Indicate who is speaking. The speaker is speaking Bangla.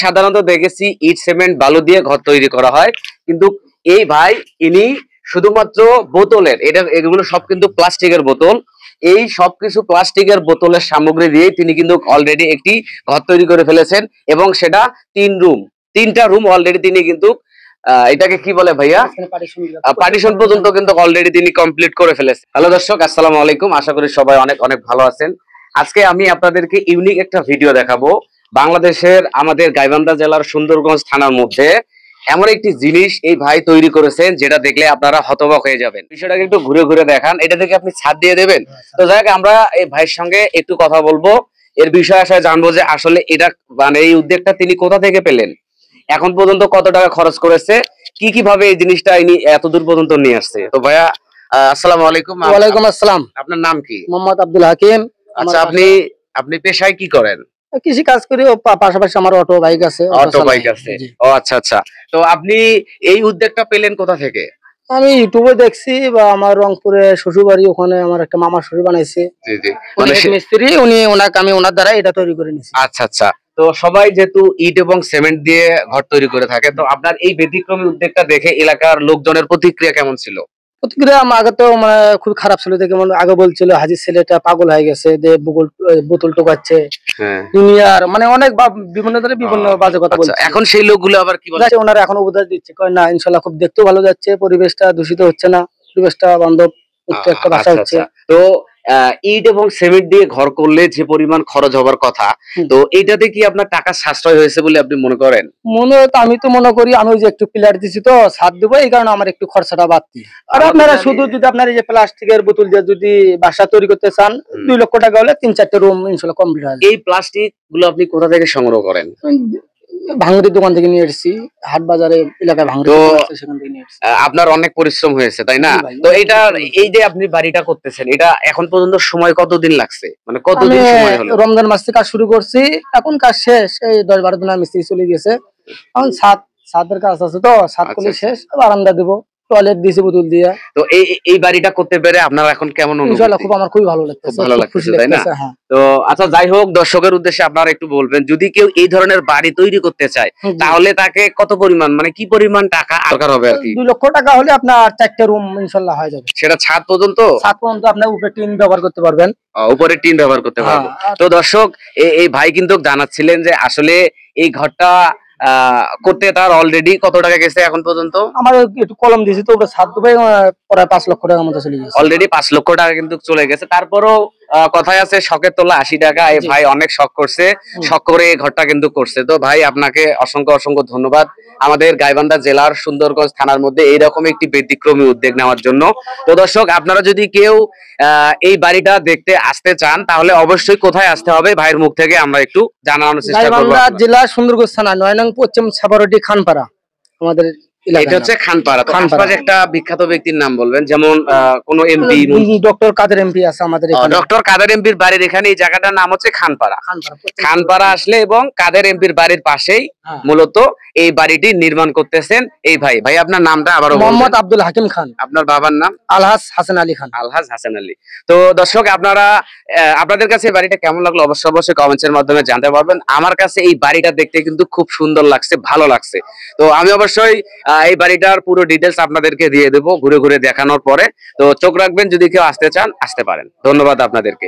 Speaker 1: সাধারণত দেখেছি ইট সিমেন্ট বালু দিয়ে ঘর তৈরি করা হয়, কিন্তু এই ভাই ইনি শুধুমাত্র বোতলের, এগুলো সব কিন্তু প্লাস্টিকের বোতল, এই সবকিছু প্লাস্টিকের বোতলের সামগ্রী দিয়ে তিনি কিন্তু অলরেডি একটি ঘর তৈরি করে ফেলেছেন, এবং সেটা 3টা রুম অলরেডি তিনি কিন্তু এটাকে কি বলে ভাইয়া, পার্টিশন পর্যন্ত কিন্তু অলরেডি তিনি কমপ্লিট করে ফেলেছেন। হ্যালো দর্শক, আসসালামু আলাইকুম, আশা করি সবাই অনেক অনেক ভালো আছেন। আজকে আমি আপনাদেরকে ইউনিক একটা ভিডিও দেখাবো। বাংলাদেশের আমাদের গাইবান্ধা জেলার সুন্দরগঞ্জ থানার মধ্যে এমন একটি জিনিস এই ভাই তৈরি করেছেন, যেটা দেখলে আপনারা হতবাক হয়ে যাবেন। বিষয়টাকে একটু ঘুরে ঘুরে দেখান, এটা থেকে আপনি ছাদ দিয়ে দেবেন। তো যাই হোক, আমরা এই ভাইয়ের সঙ্গে একটু কথা বলবো, এর বিষয়ে আসলে জানবো যে আসলে এটা মানে এই উদ্যোগটা তিনি কোথা থেকে পেলেন, এখন পর্যন্ত কত টাকা খরচ করেছে, কি ভাবে এই জিনিসটা ইনি এত দূর পর্যন্ত নিয়ে আসছে। তো ভাইয়া আসসালামু আলাইকুম।
Speaker 2: ওয়ালাইকুম আসসালাম।
Speaker 1: আপনার নাম কি?
Speaker 2: মোহাম্মদ আব্দুল হাকিম।
Speaker 1: আচ্ছা, আপনি পেশায় কি করেন?
Speaker 2: কৃষি কাজ করি, পাশাপাশি আমার অটো বাইক আছে।
Speaker 1: ও আচ্ছা আচ্ছা। তো আপনি এই উদ্যোগটা পেলেন কোথা থেকে?
Speaker 2: আমি ইউটিউবে দেখছি, বা আমার রংপুরে শ্বশুর বাড়ি, ওখানে আমার একটা মামা শ্বশুর বানাইছে, মানে মিস্ত্রি, আমি ওনার দ্বারা এটা তৈরি করে নিয়েছি।
Speaker 1: আচ্ছা আচ্ছা। তো সবাই যেহেতু ইট এবং সিমেন্ট দিয়ে ঘর তৈরি করে থাকে, তো আপনার এই ব্যতিক্রমী উদ্যোগটা দেখে এলাকার লোকজনের প্রতিক্রিয়া কেমন ছিল?
Speaker 2: প্রতিক্রিয়া আগে তো মানে খুব খারাপ ছিল, দেখে আগে বলছিল হাজির ছেলেটা পাগল হয়ে গেছে, যে বোতল টোকাচ্ছে দুনিয়ার, মানে অনেক বিভিন্ন ধরনের বিভিন্ন বাজে কথা বলছে।
Speaker 1: এখন সেই লোকগুলো আবার কি বলছে?
Speaker 2: ওনারা এখন উপদেশ দিচ্ছে, কয় না ইনশাল্লাহ খুব দেখতেও ভালো যাচ্ছে, পরিবেশটা দূষিত হচ্ছে না, পরিবেশটা বান্ধব একটা বাসা হচ্ছে।
Speaker 1: তো ইট এবং সিমেন্ট দিয়ে ঘর করলে যে পরিমাণ খরচ হবার কথা, তো এইটাতে কি আপনার টাকা সাশ্রয় হয়েছে বলে আপনি মনে করেন?
Speaker 2: আমি তো মনে করি, আমি ওই যে একটু পিলার দিচ্ছি তো ছাদ দেবো, এই কারণে আমার একটু খরচাটা বাড়তি। আর আপনারা শুধু যদি আপনার এই যে প্লাস্টিকের বোতল দিয়ে যদি বাসা তৈরি করতে চান, 2 লক্ষ টাকা হলে 3-4টা রুম ইনশাল্লাহ কমপ্লিট হয়।
Speaker 1: এই প্লাস্টিক গুলো আপনি কোথা থেকে সংগ্রহ করেন?
Speaker 2: ভাঙড়ির দোকান থেকে নিয়ে এসেছি, হাট বাজারে এলাকায় ভাঙড়ি সেখান থেকে নিয়ে এসেছি।
Speaker 1: আপনার অনেক পরিশ্রম হয়েছে, তাই না? তো এটা এই যে আপনি বাড়িটা করতেছেন, এটা এখন পর্যন্ত সময় কতদিন লাগছে, মানে কতদিন সময় হলো?
Speaker 2: রমজান মাস থেকে কাজ শুরু করছি, এখন কাজ শেষ, এই 10-12 দিন মিস্ত্রি চলে গেছে। এখন ছাদের কাজ আছে, তো ছাদ করলে শেষ, বারান্দা দেবো, টয়লেট দিয়েছি বোতল দিয়ে।
Speaker 1: তো এই বাড়িটা করতে পেরে আপনার এখন কেমন অনুভূতি?
Speaker 2: খুব, আমার খুবই ভালো লাগতেছে,
Speaker 1: ভালো লাগতেছে, তাই না? তো আচ্ছা, যাই হোক, দর্শকের উদ্দেশ্যে আপনারা একটু বলবেন, যদি কেউ এই ধরনের বাড়ি তৈরি করতে চায়, তাহলে তাকে কত পরিমাণ, মানে কি পরিমাণ টাকা দরকার হবে আর কি?
Speaker 2: 2 লক্ষ টাকা হলে আপনার 4টা রুম ইনশাআল্লাহ হয়ে যাবে।
Speaker 1: সেটা ছাদ পর্যন্ত
Speaker 2: আপনার উপরে টিন ব্যবহার করতে পারবেন,
Speaker 1: উপরে টিন ব্যবহার করতে পারবেন। তো দর্শক, এই ভাই কিন্তু জানাচ্ছিলেন যে আসলে এই ঘরটা করতে তার অলরেডি কত টাকা গেছে এখন পর্যন্ত?
Speaker 2: আমার একটু কলম দিয়েছি তো, ছাদ দেবে প্রায় 5 লক্ষ টাকার মতো চলে গেছে,
Speaker 1: অলরেডি 5 লক্ষ টাকা কিন্তু চলে গেছে। তারপরও কথায় আছে শখের তোলা 80 টাকা। এই ভাই অনেক শখ করছে, শখ করে এই ঘরটা কিন্তু করছে। তো ভাই, আপনাকে অসংখ্য অসংখ্য ধন্যবাদ আমাদের গাইবান্ধা জেলার সুন্দরগঞ্জ থানার মধ্যে এইরকম একটি ব্যতিক্রমী উদ্যোগ নেওয়ার জন্য। তো দর্শক, আপনারা যদি কেউ এই বাড়িটা দেখতে আসতে চান, তাহলে অবশ্যই কোথায় আসতে হবে ভাইয়ের মুখ থেকে আমরা একটু জানানোর চেষ্টা করব।
Speaker 2: গাইবান্ধা জেলা সুন্দরগঞ্জ থানা 9 নং পশ্চিম ছাপারডি খানপাড়া আমাদের।
Speaker 1: এটা হচ্ছে খানপাড়া। তো আশপাশে একটা বিখ্যাত ব্যক্তির নাম বলবেন, যেমন কোন এমপি?
Speaker 2: ডক্টর কাদের এমপি আছে আমাদের এখানে।
Speaker 1: ডক্টর কাদের এমপির বাড়ির এখানে এই জায়গাটার নাম হচ্ছে খানপাড়া। খানপাড়া আসলে এবং কাদের এমপির বাড়ির পাশেই মূলত এই বাড়িটি নির্মাণ করতেছেন এই ভাই। ভাই, আপনার নামটা আবারও বলুন।
Speaker 2: মোহাম্মদ আব্দুল হাকিম খান।
Speaker 1: আপনার বাবার নাম?
Speaker 2: আলহাজ হাসান আলী খান।
Speaker 1: আলহাজ হাসান আলী। তো দর্শক, আপনাদের কাছে এই বাড়িটা কেমন লাগলো অবশ্যই কমেন্টস এর মাধ্যমে জানতে পারবেন। আমার কাছে এই বাড়িটা দেখতে কিন্তু খুব সুন্দর লাগছে, ভালো লাগছে। তো আমি অবশ্যই এই বাড়িটার পুরো ডিটেলস আপনাদেরকে দিয়ে দেবো ঘুরে ঘুরে দেখানোর পরে। তো চোখ রাখবেন, যদি কেউ আসতে চান আসতে পারেন। ধন্যবাদ আপনাদেরকে।